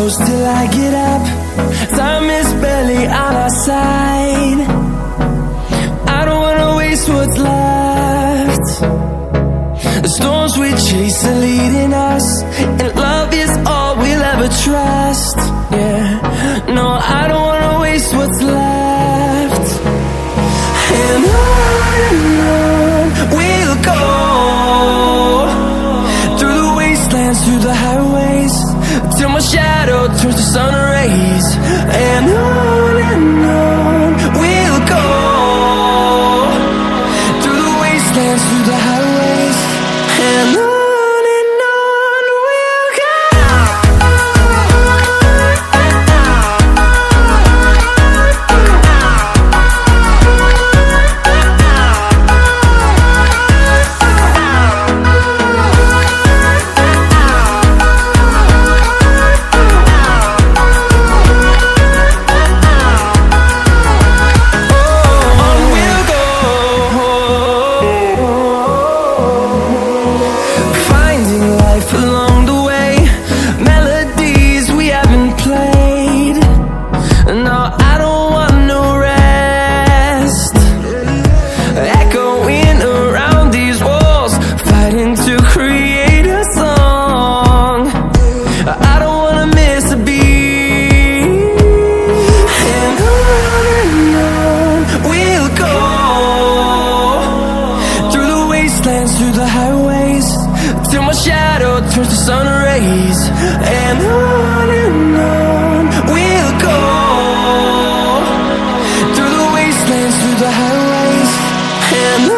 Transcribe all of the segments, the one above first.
close till I get up. Time is barely on our side. I don't wanna waste what's left. The storms we chase are leading us, and love is all we'll ever trust. Yeah, no, I don't wanna waste what's left. And on we'll go, through the wastelands, through the highways, till my shadow turns to sun rays. And on we'll go, through the wastelands, through the highways, and on we'll go. Through the highways, till my shadow turns to sun rays. And on we'll go, through the wastelands, through the highways, and on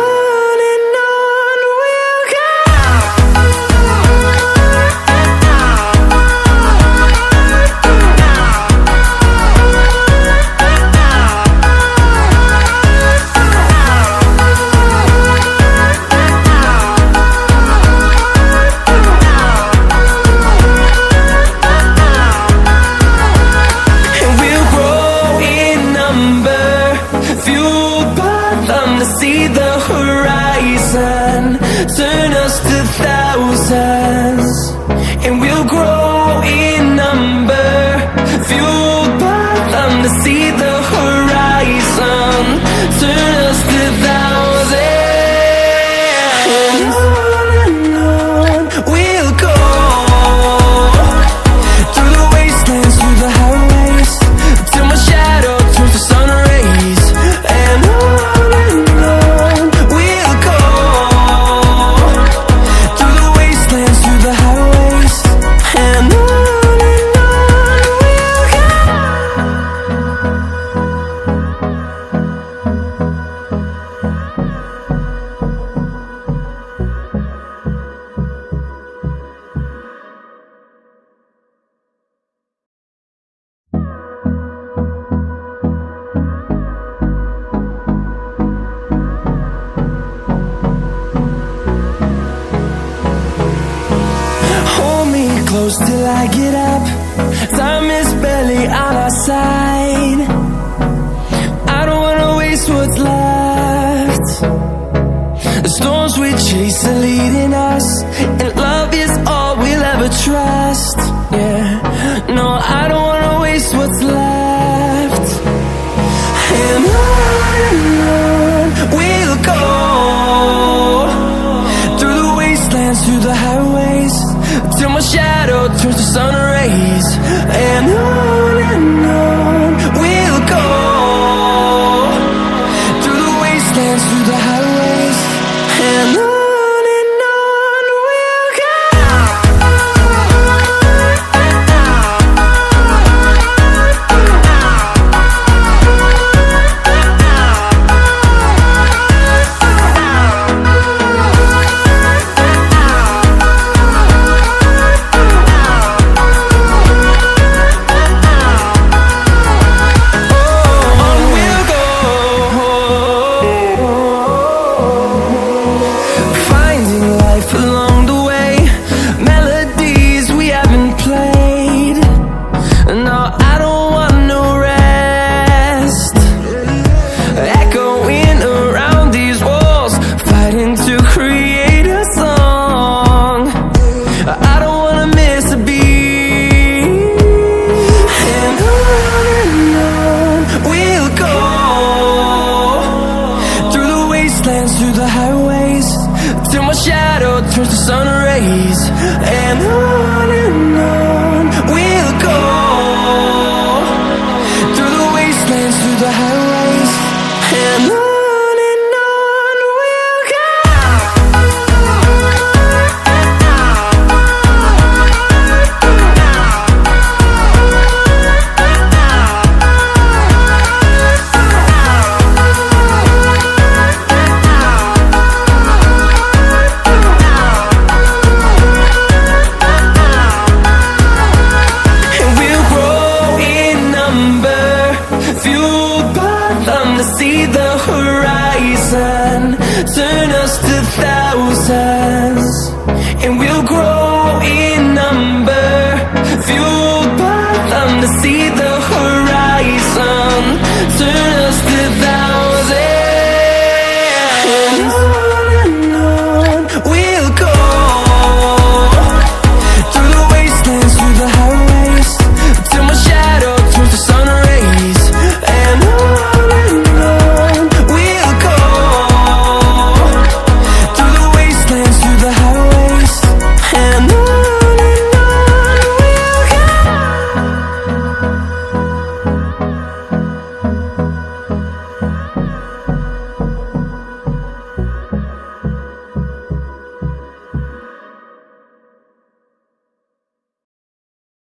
we'll go. See the horizon turn us to thousands, and we'll grow in number, fueled by them. To see the horizon turn us to thousands, and on we'll go, through the wastelands, through the highways, till my shadow turns to sun rays. And close till I get up. Time is barely on our side. I don't wanna waste what's left. The storms we chase are leading us, and love is all we'll ever trust. Yeah, no, I don't wanna waste what's left. And on we'll go, through the wastelands, through the highways, till my shadow turns to sun rays. And on we'll and on we'll go, through the wastelands, through the highways, and on we'll go. See the horizon, turn us to thousands, and we'll grow in number, fueled by them to see the